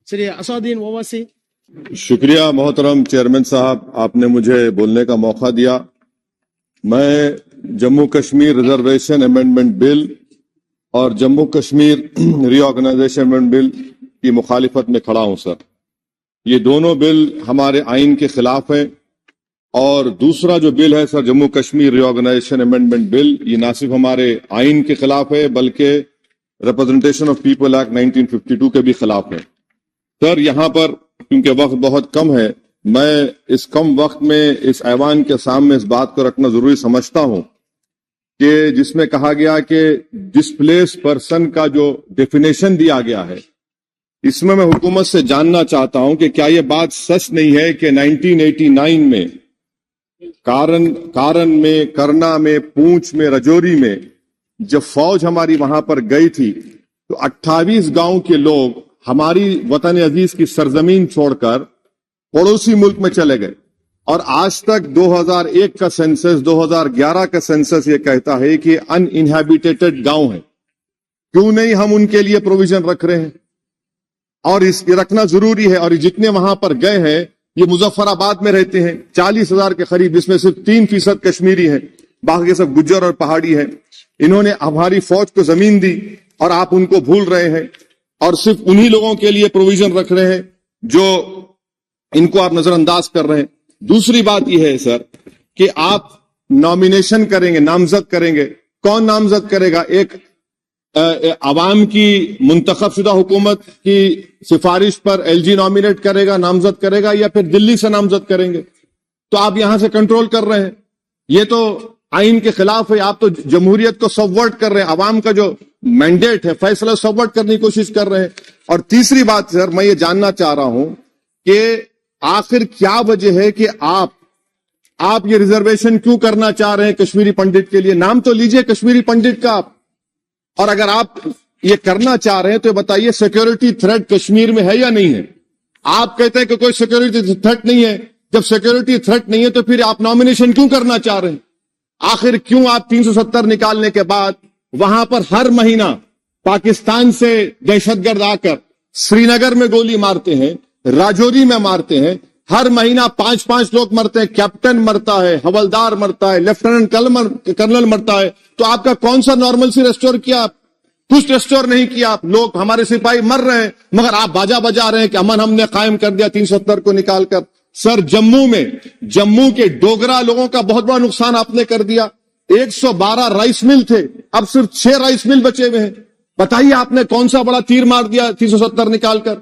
Sri Asaduddin Owaisi. शुक्रिया मोहतरम chairman साहब, आपने मुझे बोलने का मौका दिया। मैं Jammu Kashmir reservation amendment bill और Jammu Kashmir reorganisation amendment bill की मुखालिफत में खड़ा हूं सर। ये दोनों बिल हमारे आइन के खिलाफ है और दूसरा जो बिल है sir, Jammu Kashmir reorganisation amendment bill, ये ना सिर्फ हमारे आइन के खिलाफ है बल्कि रिप्रेजेंटेशन ऑफ पीपल एक्ट 1952 के भी खिलाफ है। सर यहाँ पर क्योंकि वक्त बहुत कम है, मैं इस कम वक्त में इस ऐवान के सामने इस बात को रखना जरूरी समझता हूं कि जिसमें कहा गया कि डिस्प्लेस पर्सन का जो डेफिनेशन दिया गया है, इसमें मैं हुकूमत से जानना चाहता हूं कि क्या यह बात सच नहीं है कि 1989 में कारण में, करना में, पूंछ में, रजौरी में जब फौज हमारी वहां पर गई थी तो 28 गांव के लोग हमारी वतन अजीज की सरजमीन छोड़कर पड़ोसी मुल्क में चले गए। और आज तक 2001 का सेंसस, 2011 का सेंसस ये कहता है कि अनइनहैबिटेटेड गांव है। क्यों नहीं हम उनके लिए प्रोविजन रख रहे हैं? और इसके रखना जरूरी है। और जितने वहां पर गए हैं ये मुजफ्फराबाद में रहते हैं, 40,000 के करीब, इसमें सिर्फ 3% कश्मीरी है, बाकी सब गुज्जर और पहाड़ी है। इन्होंने हमारी फौज को जमीन दी और आप उनको भूल रहे हैं और सिर्फ उन्हीं लोगों के लिए प्रोविजन रख रहे हैं जो इनको आप नजरअंदाज कर रहे हैं। दूसरी बात यह है सर कि आप नॉमिनेशन करेंगे, नामजद करेंगे। कौन नामजद करेगा? एक अवाम की मुंतखब शुदा हुकूमत की सिफारिश पर एलजी नॉमिनेट करेगा, नामजद करेगा, या फिर दिल्ली से नामजद करेंगे? तो आप यहां से कंट्रोल कर रहे हैं। ये तो आइन के खिलाफ है। आप तो जमहूरियत को सबवर्ट कर रहे हैं। अवाम का जो मैंडेट है, फैसला सबवर्ट करने की कोशिश कर रहे हैं। और तीसरी बात सर, मैं ये जानना चाह रहा हूं कि आखिर क्या वजह है कि आप ये रिजर्वेशन क्यों करना चाह रहे हैं कश्मीरी पंडित के लिए? नाम तो लीजिए कश्मीरी पंडित का आप। और अगर आप ये करना चाह रहे हैं तो बताइए सिक्योरिटी थ्रेट कश्मीर में है या नहीं है? आप कहते हैं कि कोई सिक्योरिटी थ्रेट नहीं है। जब सिक्योरिटी थ्रेट नहीं है तो फिर आप नॉमिनेशन क्यों करना चाह रहे हैं? आखिर क्यों आप 370 निकालने के बाद वहां पर हर महीना पाकिस्तान से दहशतगर्द आकर श्रीनगर में गोली मारते हैं, राजौरी में मारते हैं, हर महीना 5-5 लोग मरते हैं, कैप्टन मरता है, हवलदार मरता है, लेफ्टिनेंट कर्नल मरता है, तो आपका कौन सा नॉर्मल सी रेस्टोर किया? कुछ रेस्टोर नहीं किया आप। लोग, हमारे सिपाही मर रहे हैं मगर आप बाजा बजा रहे हैं कि अमन हमने कायम कर दिया 370 को निकालकर। सर जम्मू के डोगरा लोगों का बहुत बड़ा नुकसान आपने कर दिया। 112 राइस मिल थे, अब सिर्फ 6 राइस मिल बचे हुए हैं। बताइए आपने कौन सा बड़ा तीर मार दिया 370 निकालकर?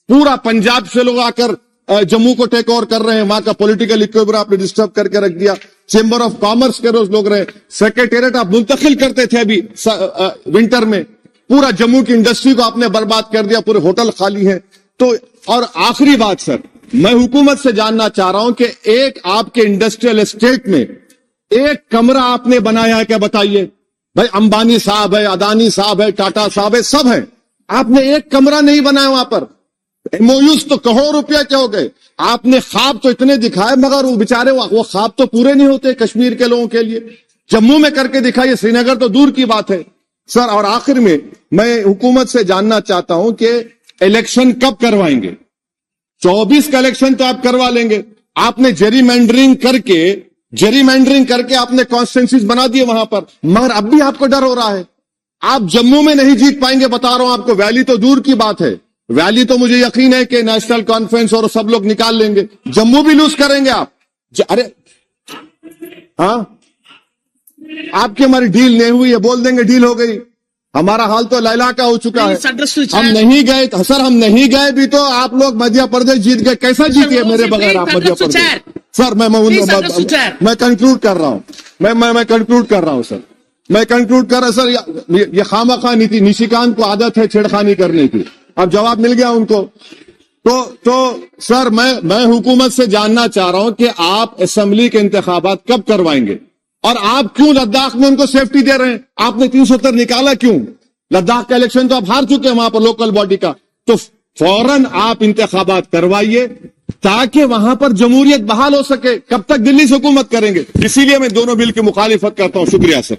पूरा पंजाब से लोग आकर जम्मू को टेक ओवर कर रहे हैं। वहां का पॉलिटिकल इक्विलिब्रियम आपने डिस्टर्ब करके रख दिया। चेंबर ऑफ कॉमर्स के रोज लोग रहे, सेक्रेटेरिएट आप मुंतकिल करते थे अभी विंटर में, पूरा जम्मू की इंडस्ट्री को आपने बर्बाद कर दिया, पूरे होटल खाली हैं। तो और आखिरी बात सर, मैं हुकूमत से जानना चाह रहा हूं कि एक आपके इंडस्ट्रियल एस्टेट में एक कमरा आपने बनाया है क्या? बताइए भाई, अंबानी साहब है, अदानी साहब है, टाटा साहब है, सब है, आपने एक कमरा नहीं बनाया वहां पर। एमओयूज तो करोड़ रुपया के हो गए। आपने ख्वाब तो इतने दिखाए मगर वो बेचारे वो ख्वाब तो पूरे नहीं होते कश्मीर के लोगों के लिए। जम्मू में करके दिखाइए, श्रीनगर तो दूर की बात है सर। और आखिर में मैं हुकूमत से जानना चाहता हूं कि इलेक्शन कब करवाएंगे? 24 का इलेक्शन तो आप करवा लेंगे। आपने जेरीमैंडरिंग करके आपने कॉन्स्टिट्यूंसीज बना दिए वहां पर, मगर अब भी आपको डर हो रहा है। आप जम्मू में नहीं जीत पाएंगे, बता रहा हूं आपको। वैली तो दूर की बात है, वैली तो मुझे यकीन है कि नेशनल कॉन्फ्रेंस और सब लोग निकाल लेंगे। जम्मू भी लूज करेंगे आप। अरे हाँ, आपकी हमारी डील नहीं हुई है, बोल देंगे डील हो गई। हमारा हाल तो लैला का हो चुका है। हम नहीं गए सर, हम नहीं गए भी तो आप लोग मध्य प्रदेश जीत गए। कैसा जीतिए मेरे बगैर आप मध्य प्रदेश? सर मैं कंक्लूड कर रहा हूं, मैं कंक्लूड कर रहा हूं सर, मैं कंक्लूड कर रहा सर। ये खामखा निशिकांत को आदत है छेड़खानी करने की। अब जवाब मिल गया उनको। तो सर मैं हुकूमत से जानना चाह रहा हूं कि आप असेंबली के इंतखाबात कब करवाएंगे और आप क्यों लद्दाख में उनको सेफ्टी दे रहे हैं? आपने 370 निकाला क्यों? लद्दाख का इलेक्शन तो आप हार चुके हैं वहां पर लोकल बॉडी का। तो फौरन आप इंतखाबात करवाइए ताकि वहां पर जमहूरियत बहाल हो सके। कब तक दिल्ली से हुकूमत करेंगे? इसीलिए मैं दोनों बिल की मुखालिफत करता हूं। शुक्रिया सर।